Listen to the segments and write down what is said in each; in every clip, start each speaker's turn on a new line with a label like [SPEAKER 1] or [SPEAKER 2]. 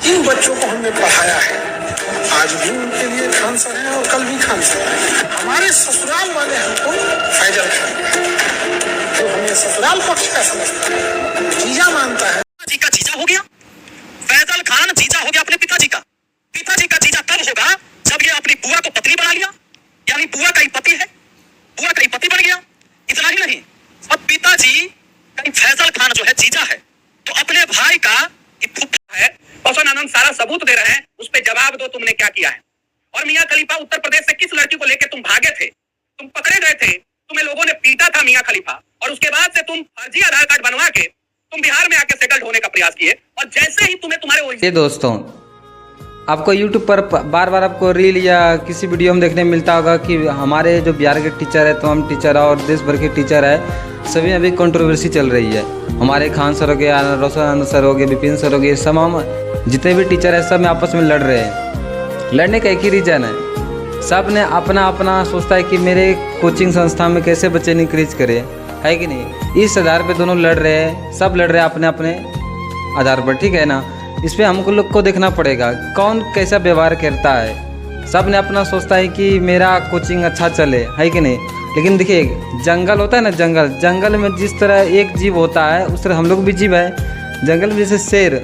[SPEAKER 1] इन बच्चों को हमने पढ़ाया है, आज भी उनके लिए खान सर हैं और कल भी खान सर हैं। हमारे ससुराल वाले हमको फैजल खान, जो हमें ससुराल पक्ष का समझता है, जीजा मानता है।
[SPEAKER 2] जी का जीजा हो गया, फैजल खान जीजा हो गया अपने पिताजी का। पिताजी का जीजा तब होगा जब ये अपनी बुआ को पत्नी बना लिया, यानी बुआ का ही पति है, बुआ का ही पति बन गया। इतना ही नहीं, अब पिताजी कहीं फैजल खान जो है जीजा है, तो अपने भाई का फुफ्फा है, आनंद सारा सबूत दे रहे हैं, उस पे जवाब दो तुमने क्या किया है। और मियां खलीफा उत्तर प्रदेश से किस लड़की को लेकर तुम भागे थे, तुम पकड़े गए थे, तुम्हें लोगों ने पीटा था मियां खलीफा, और उसके बाद से तुम फर्जी आधार कार्ड बनवा के तुम बिहार में आके सेटल्ड होने का प्रयास किए, और जैसे ही तुम्हें तुम्हारे
[SPEAKER 3] ये दोस्तों आपको YouTube पर बार बार आपको रील या किसी वीडियो में देखने मिलता होगा कि हमारे जो बिहार के टीचर है, तमाम टीचर और देश भर के टीचर है, सभी अभी कंट्रोवर्सी चल रही है। हमारे खान सर हो गए, रोशन सर हो गए, विपिन सर हो गए, तमाम जितने भी टीचर हैं सब में आपस में लड़ रहे हैं। लड़ने का एक ही रीज़न है, सब ने अपना अपना सोचता है कि मेरे कोचिंग संस्था में कैसे बच्चे इंक्रीज करें, है कि नहीं। इस आधार पे दोनों लड़ रहे हैं, सब लड़ रहे हैं अपने अपने आधार पर, ठीक है ना। इस पर हमको लोग को देखना पड़ेगा कौन कैसा व्यवहार करता है। सब ने अपना सोचता है कि मेरा कोचिंग अच्छा चले, है कि नहीं। लेकिन देखिए जंगल होता है ना, जंगल में जिस तरह एक जीव होता है उस तरह हम लोग भी जीव है। जंगल में जैसे शेर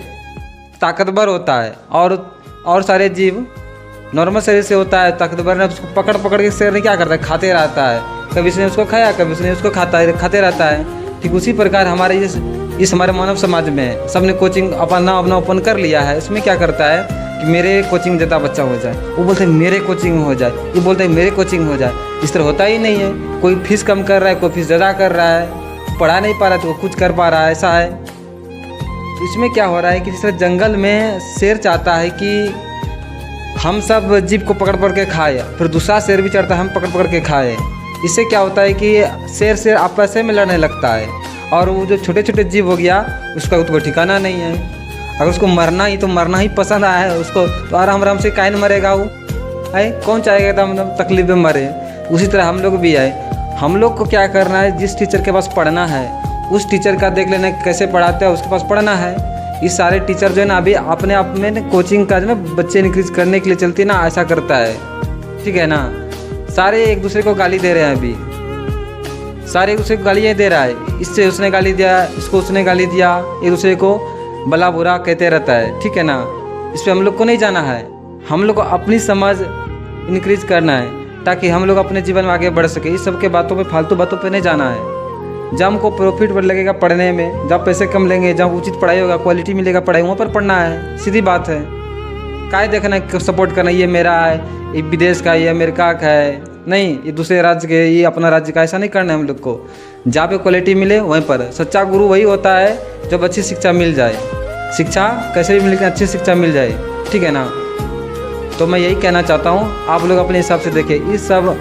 [SPEAKER 3] ताकतवर होता है और सारे जीव नॉर्मल शरीर से होता है, ताकतवर है, उसको पकड़ पकड़ के शेर ने क्या करता है, खाते रहता है। कभी उसने उसको खाया, कभी उसने उसको खाते रहता है। ठीक उसी प्रकार हमारे इस हमारे मानव समाज में सबने कोचिंग अपना ओपन कर लिया है। इसमें क्या करता है कि मेरे कोचिंग ज़्यादा बच्चा हो जाए, वो बोलते हैं मेरे कोचिंग हो जाए, ये बोलते हैं मेरे कोचिंग हो जाए। इस तरह होता ही नहीं है। कोई फीस कम कर रहा है, कोई फीस ज़्यादा कर रहा है, पढ़ा नहीं पा रहा तो वो कुछ कर पा रहा है, ऐसा है। इसमें क्या हो रहा है कि जिस तरह जंगल में शेर चाहता है कि हम सब जीव को पकड़ पकड़ के खाए, फिर दूसरा शेर भी चाहता है हम पकड़ पकड़ के खाए। इससे क्या होता है कि शेर आपस में लड़ने लगता है, और वो जो छोटे छोटे जीव हो गया उसको ठिकाना नहीं है। अगर उसको मरना ही तो मरना ही पसंद आया है उसको, तो आराम से काहे न मरेगा वो, है कौन चाहेगा एकदम तकलीफ में मरे। उसी तरह हम लोग भी है। हम लोग को क्या करना है, जिस टीचर के पास पढ़ना है उस टीचर का देख लेना कैसे पढ़ाते हैं, उसके पास पढ़ना है। ये सारे टीचर जो है ना अभी अपने आप में कोचिंग का जो ना बच्चे इंक्रीज करने के लिए चलती है ना, ऐसा करता है, ठीक है ना। सारे एक दूसरे को गाली दे रहे हैं, अभी सारे एक दूसरे को गालियाँ दे रहा है। इससे उसने गाली दिया, इसको उसने गाली दिया, एक दूसरे को भला बुरा कहते रहता है, ठीक है ना। इस पर हम लोग को नहीं जाना है। हम लोग को अपनी समझ इंक्रीज करना है ताकि हम लोग अपने जीवन में आगे बढ़ सके। इस सब के बातों पे, फालतू बातों पे नहीं जाना है। जब हमको प्रॉफिट लगेगा पढ़ने में, जब पैसे कम लेंगे, जब उचित पढ़ाई होगा, क्वालिटी मिलेगा पढ़ाई, वहाँ पर पढ़ना है, सीधी बात है। काहे देखना सपोर्ट करना ये मेरा है, ये विदेश का, ये अमेरिका का है, नहीं ये दूसरे राज्य के, ये अपना राज्य का, ऐसा नहीं करना है हम लोग को। जहाँ पे क्वालिटी मिले वहीं पर। सच्चा गुरु वही होता है जब अच्छी शिक्षा मिल जाए। शिक्षा कैसे भी मिल, अच्छी शिक्षा मिल जाए, ठीक है ना। तो मैं यही कहना चाहता हूँ, आप लोग अपने हिसाब से देखें। इस सब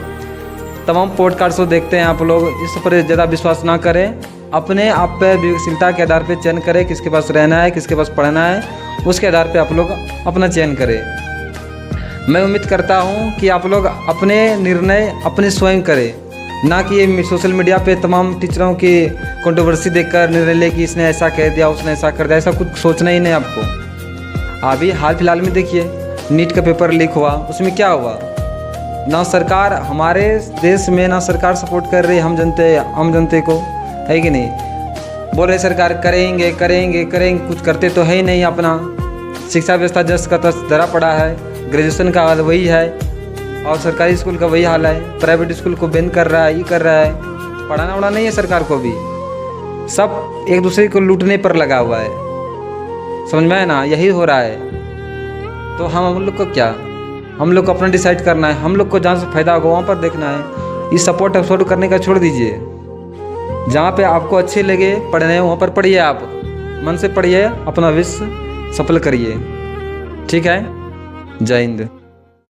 [SPEAKER 3] तमाम पॉडकास्ट को देखते हैं आप लोग, इस पर ज़्यादा विश्वास ना करें। अपने आप पे विवेकशीलता के आधार पे चयन करें, किसके पास रहना है, किसके पास पढ़ना है, उसके आधार पे आप लोग अपना चयन करें। मैं उम्मीद करता हूँ कि आप लोग अपने निर्णय अपने स्वयं करें, ना कि ये सोशल मीडिया पे तमाम टीचरों की कंट्रोवर्सी देखकर निर्णय ले कि इसने ऐसा कह दिया, उसने ऐसा कर दिया। ऐसा कुछ सोचना ही नहीं आपको। अभी हाल फिलहाल में देखिए नीट का पेपर लीक हुआ, उसमें क्या हुआ, ना सरकार हमारे देश में, ना सरकार सपोर्ट कर रही है हम जनते को, है कि नहीं। बोल रहे सरकार करेंगे करेंगे करेंगे, कुछ करते तो है ही नहीं। अपना शिक्षा व्यवस्था जस का तस धरा पड़ा है, ग्रेजुएशन का हाल वही है, और सरकारी स्कूल का वही हाल है। प्राइवेट स्कूल को बैन कर रहा है, ये कर रहा है, पढ़ाना उड़ा नहीं है सरकार को भी। सब एक दूसरे को लूटने पर लगा हुआ है, समझ में है ना, यही हो रहा है। तो हम लोग को क्या, हम लोग को अपना डिसाइड करना है। हम लोग को जहाँ से फ़ायदा होगा वहाँ पर देखना है। ये सपोर्ट करने का छोड़ दीजिए। जहाँ पे आपको अच्छे लगे पढ़ने वहाँ पर पढ़िए, आप मन से पढ़िए, अपना विश्व सफल करिए, ठीक है। जय हिंद।